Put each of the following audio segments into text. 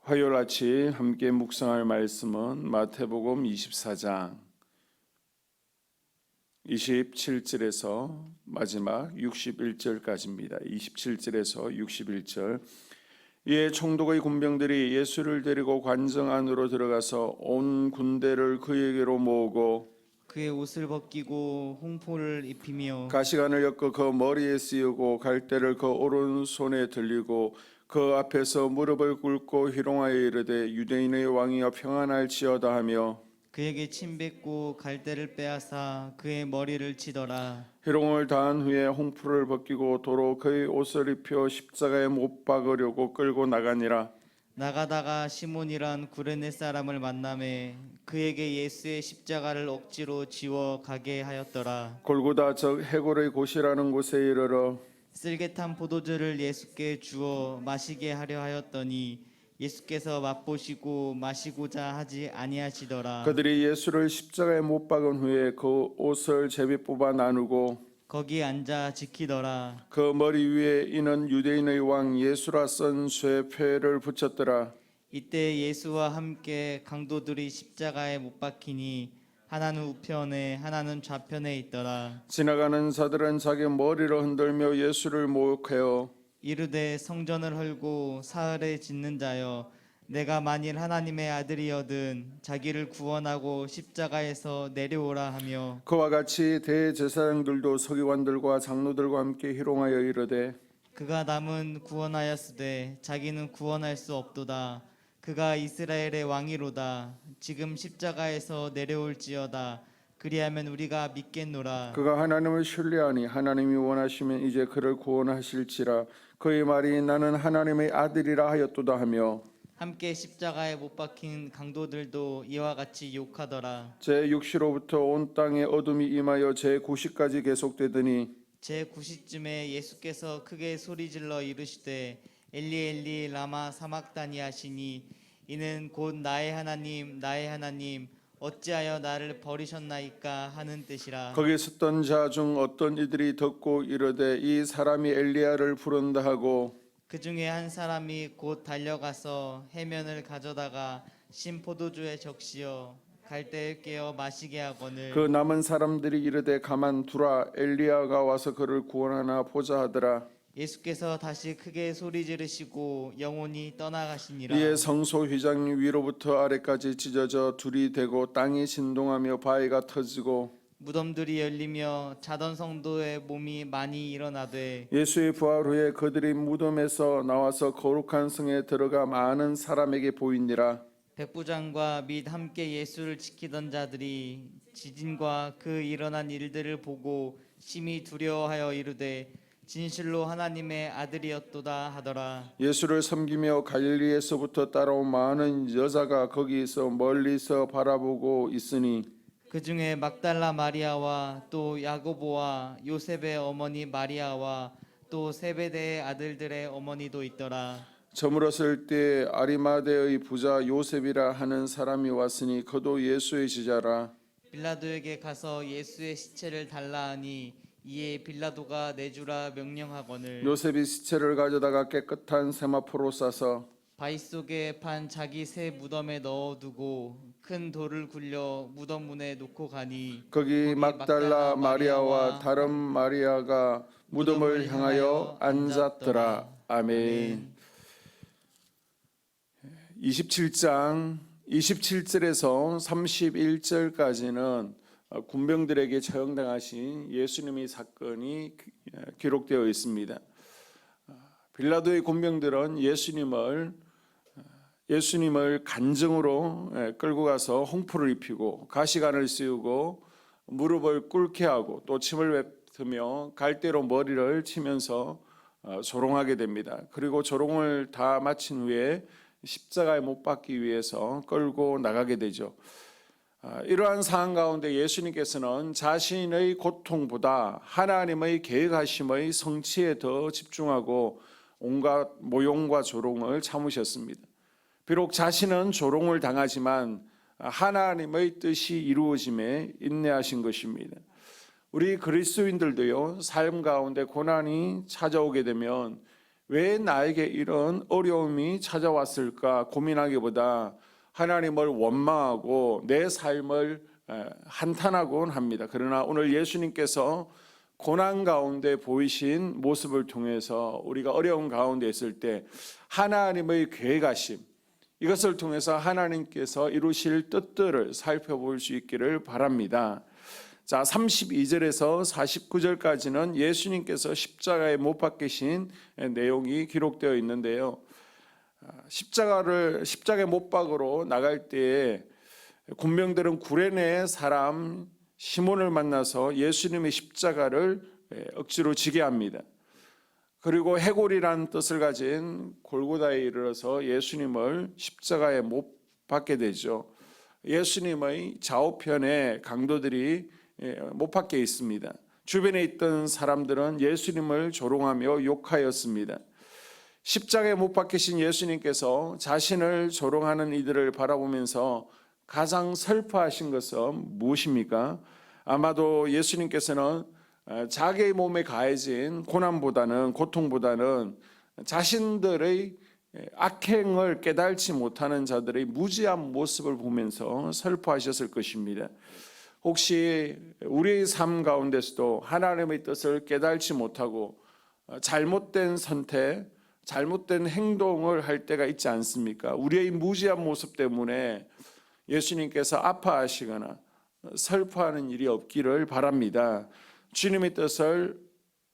화요일 아침 함께 묵상할 말씀은 마태복음 24장 27절에서 마지막 61절까지입니다. 27절에서 61절. 이에 총독의 군병들이 예수를 데리고 관정 안으로 들어가서 온 군대를 그에게로 모으고 그의 옷을 벗기고 홍포를 입히며 가시관을 엮어 그 머리에 씌우고 갈대를 그 오른손에 들리고 그 앞에서 무릎을 꿇고 희롱하여 이르되 유대인의 왕이여 평안할지어다 하며 그에게 침 뱉고 갈대를 빼앗아 그의 머리를 치더라. 희롱을 다한 후에 홍포를 벗기고 도로 그의 옷을 입혀 십자가에 못 박으려고 끌고 나가니라. 나가다가 시몬이란 구레네 사람을 만나매 그에게 예수의 십자가를 억지로 지워 가게 하였더라. 골고다 즉 해골의 곳이라는 곳에 이르러 쓸개탄 포도주를 예수께 주어 마시게 하려 하였더니 예수께서 맛보시고 마시고자 하지 아니하시더라. 그들이 예수를 십자가에 못 박은 후에 그 옷을 제비 뽑아 나누고 거기 앉아 지키더라. 그 머리 위에 이는 유대인의 왕 예수라 쓴 쇠표를 붙였더라. 이때 예수와 함께 강도들이 십자가에 못 박히니 하나는 우편에 하나는 좌편에 있더라. 지나가는 자들은 자기 머리를 흔들며 예수를 모욕하여 이르되 성전을 헐고 사흘에 짓는 자여, 내가 만일 하나님의 아들이여든 자기를 구원하고 십자가에서 내려오라 하며 그와 같이 대제사장들도 서기관들과 장로들과 함께 희롱하여 이르되 그가 남은 구원하였으되 자기는 구원할 수 없도다. 그가 이스라엘의 왕이로다. 지금 십자가에서 내려올지어다. 그리하면 우리가 믿겠노라. 그가 하나님을 신뢰하니 하나님이 원하시면 이제 그를 구원하실지라. 그의 말이 나는 하나님의 아들이라 하였도다 하며 함께 십자가에 못 박힌 강도들도 이와 같이 욕하더라. 제6시로부터 온 땅에 어둠이 임하여 제9시까지 계속되더니 제9시쯤에 예수께서 크게 소리질러 이르시되 엘리 엘리 라마 사막다니 하시니 이는 곧 나의 하나님 어찌하여 나를 버리셨나이까 하는 뜻이라. 거기 섰던 자 중 어떤 이들이 듣고 이르되 이 사람이 엘리야를 부른다 하고 그 중에 한 사람이 곧 달려가서 해면을 가져다가 신 포도주에 적시어 갈대에 깨어 마시게 하거늘 그 남은 사람들이 이르되 가만두라 엘리야가 와서 그를 구원하나 보자 하더라. 예수께서 다시 크게 소리 지르시고 영혼이 떠나가시니라. 이에 성소 휘장 위로부터 아래까지 찢어져 둘이 되고 땅이 진동하며 바위가 터지고 무덤들이 열리며 자던 성도의 몸이 많이 일어나되 예수의 부활 후에 그들이 무덤에서 나와서 거룩한 성에 들어가 많은 사람에게 보이니라. 백부장과 및 함께 예수를 지키던 자들이 지진과 그 일어난 일들을 보고 심히 두려워하여 이르되 진실로 하나님의 아들이었도다 하더라. 예수를 섬기며 갈릴리에서부터 따라온 많은 여자가 거기서 멀리서 바라보고 있으니 그 중에 막달라 마리아와 또 야고보와 요셉의 어머니 마리아와 또 세베대의 아들들의 어머니도 있더라. 저물었을 때 아리마대의 부자 요셉이라 하는 사람이 왔으니 그도 예수의 제자라. 빌라도에게 가서 예수의 시체를 달라 하니 이에 빌라도가 내주라 명령하거늘 요셉이 시체를 가져다가 깨끗한 세마포로 싸서 바위 속에 판 자기 새 무덤에 넣어두고 큰 돌을 굴려 무덤 문에 놓고 가니 거기 막달라 마리아와 다른 마리아가 무덤을 향하여 앉았더라. 아멘. 27장 27절에서 31절까지는 군병들에게 처형당하신 예수님의 사건이 기록되어 있습니다. 빌라도의 군병들은 예수님을 간정으로 끌고 가서 홍포를 입히고 가시관을 씌우고 무릎을 꿇게 하고 또 침을 뱉으며 갈대로 머리를 치면서 조롱하게 됩니다. 그리고 조롱을 다 마친 후에 십자가에 못 박기 위해서 끌고 나가게 되죠. 이러한 상황 가운데 예수님께서는 자신의 고통보다 하나님의 계획하심의 성취에 더 집중하고 온갖 모욕과 조롱을 참으셨습니다. 비록 자신은 조롱을 당하지만 하나님의 뜻이 이루어짐에 인내하신 것입니다. 우리 그리스도인들도요, 삶 가운데 고난이 찾아오게 되면 왜 나에게 이런 어려움이 찾아왔을까 고민하기보다 하나님을 원망하고 내 삶을 한탄하곤 합니다. 그러나 오늘 예수님께서 고난 가운데 보이신 모습을 통해서 우리가 어려운 가운데 있을 때 하나님의 계획하심, 이것을 통해서 하나님께서 이루실 뜻들을 살펴볼 수 있기를 바랍니다. 자, 32절에서 49절까지는 예수님께서 십자가에 못 박히신 내용이 기록되어 있는데요. 십자가에 못 박으러 나갈 때에 군병들은 구레네 사람 시몬을 만나서 예수님의 십자가를 억지로 지게 합니다. 그리고 해골이라는 뜻을 가진 골고다에 이르러서 예수님을 십자가에 못 박게 되죠. 예수님의 좌우편에 강도들이 못 박혀 있습니다. 주변에 있던 사람들은 예수님을 조롱하며 욕하였습니다. 십자가에 못 박히신 예수님께서 자신을 조롱하는 이들을 바라보면서 가장 슬퍼하신 것은 무엇입니까? 아마도 예수님께서는 자기의 몸에 가해진 고통보다는 자신들의 악행을 깨달지 못하는 자들의 무지한 모습을 보면서 슬퍼하셨을 것입니다. 혹시 우리의 삶 가운데서도 하나님의 뜻을 깨달지 못하고 잘못된 선택, 잘못된 행동을 할 때가 있지 않습니까? 우리의 무지한 모습 때문에 예수님께서 아파하시거나 슬퍼하는 일이 없기를 바랍니다. 주님의 뜻을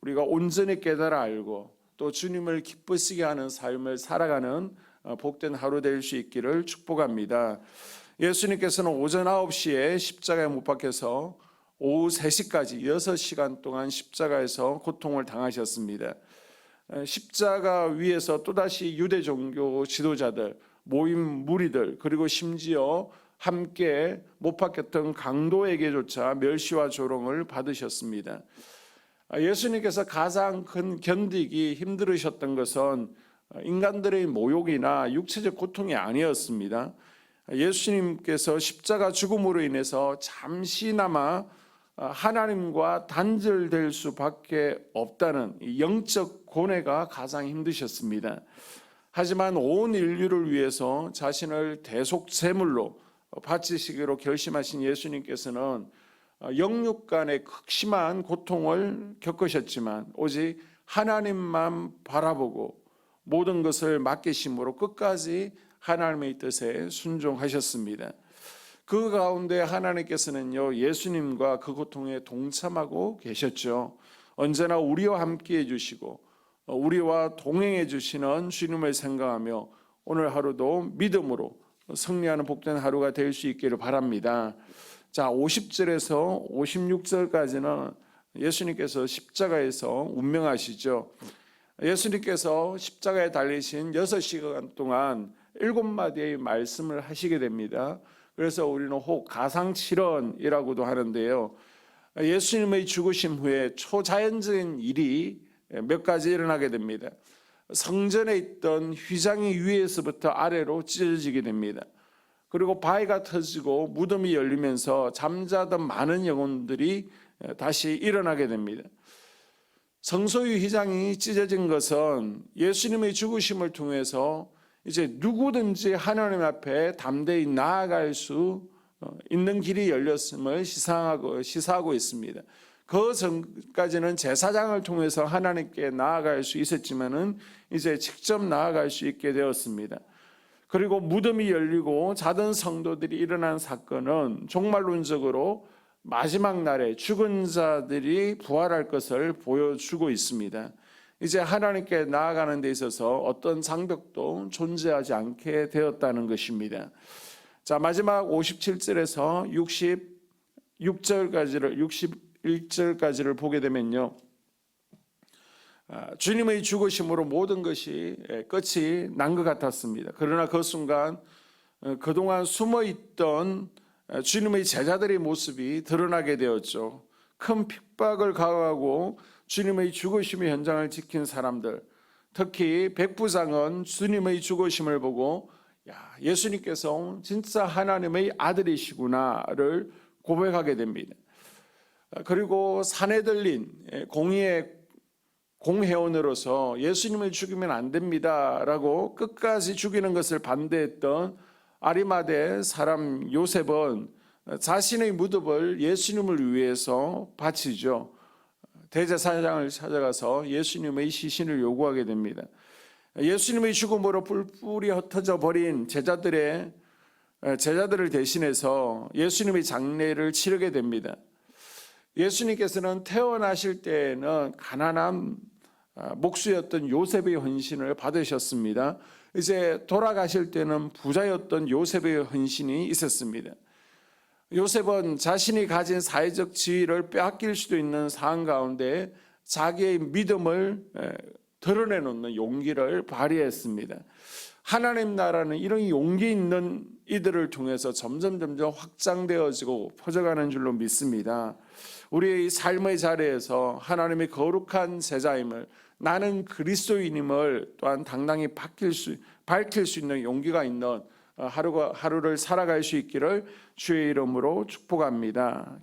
우리가 온전히 깨달아 알고 또 주님을 기쁘시게 하는 삶을 살아가는 복된 하루 될 수 있기를 축복합니다. 예수님께서는 오전 9시에 십자가에 못 박혀서 오후 3시까지 6시간 동안 십자가에서 고통을 당하셨습니다. 십자가 위에서 또다시 유대 종교 지도자들, 모임 무리들, 그리고 심지어 함께 못 박혔던 강도에게조차 멸시와 조롱을 받으셨습니다. 예수님께서 가장 큰 견디기 힘들으셨던 것은 인간들의 모욕이나 육체적 고통이 아니었습니다. 예수님께서 십자가 죽음으로 인해서 잠시나마 하나님과 단절될 수밖에 없다는 영적 고뇌가 가장 힘드셨습니다. 하지만 온 인류를 위해서 자신을 대속제물로 바치시기로 결심하신 예수님께서는 영육 간의 극심한 고통을 겪으셨지만 오직 하나님만 바라보고 모든 것을 맡기심으로 끝까지 하나님의 뜻에 순종하셨습니다. 그 가운데 하나님께서는요, 예수님과 그 고통에 동참하고 계셨죠. 언제나 우리와 함께 해주시고 우리와 동행해 주시는 주님을 생각하며 오늘 하루도 믿음으로 승리하는 복된 하루가 될 수 있기를 바랍니다. 자, 50절에서 56절까지는 예수님께서 십자가에서 운명하시죠. 예수님께서 십자가에 달리신 6시간 동안 7마디의 말씀을 하시게 됩니다. 그래서 우리는 혹 가상칠언이라고도 하는데요. 예수님의 죽으심 후에 초자연적인 일이 몇 가지 일어나게 됩니다. 성전에 있던 휘장이 위에서부터 아래로 찢어지게 됩니다. 그리고 바위가 터지고 무덤이 열리면서 잠자던 많은 영혼들이 다시 일어나게 됩니다. 성소의 휘장이 찢어진 것은 예수님의 죽으심을 통해서 이제 누구든지 하나님 앞에 담대히 나아갈 수 있는 길이 열렸음을 시사하고 있습니다. 그 전까지는 제사장을 통해서 하나님께 나아갈 수 있었지만은 이제 직접 나아갈 수 있게 되었습니다. 그리고 무덤이 열리고 자던 성도들이 일어난 사건은 종말론적으로 마지막 날에 죽은 자들이 부활할 것을 보여주고 있습니다. 이제 하나님께 나아가는 데 있어서 어떤 장벽도 존재하지 않게 되었다는 것입니다. 자, 마지막 57절에서 61절까지를 보게 되면요, 주님의 죽으심으로 모든 것이 끝이 난 것 같았습니다. 그러나 그 순간 그동안 숨어있던 주님의 제자들의 모습이 드러나게 되었죠. 큰 핍박을 가하고 주님의 죽으심의 현장을 지킨 사람들, 특히 백부장은 주님의 죽으심을 보고 예수님께서 진짜 하나님의 아들이시구나를 고백하게 됩니다. 그리고 산에 들린 공의의 공회원으로서 예수님을 죽이면 안 됩니다라고 끝까지 죽이는 것을 반대했던 아리마대 사람 요셉은 자신의 무덤을 예수님을 위해서 바치죠. 대제사장을 찾아가서 예수님의 시신을 요구하게 됩니다. 예수님의 죽음으로 뿔뿔이 흩어져 버린 제자들을 대신해서 예수님의 장례를 치르게 됩니다. 예수님께서는 태어나실 때에는 가난한 목수였던 요셉의 헌신을 받으셨습니다. 이제 돌아가실 때는 부자였던 요셉의 헌신이 있었습니다. 요셉은 자신이 가진 사회적 지위를 빼앗길 수도 있는 상황 가운데 자기의 믿음을 드러내놓는 용기를 발휘했습니다. 하나님 나라는 이런 용기 있는 이들을 통해서 점점 확장되어지고 퍼져가는 줄로 믿습니다. 우리의 삶의 자리에서 하나님의 거룩한 제자임을, 나는 그리스도인임을 또한 당당히 밝힐 수 있는 용기가 있는 하루를 살아갈 수 있기를 주의 이름으로 축복합니다.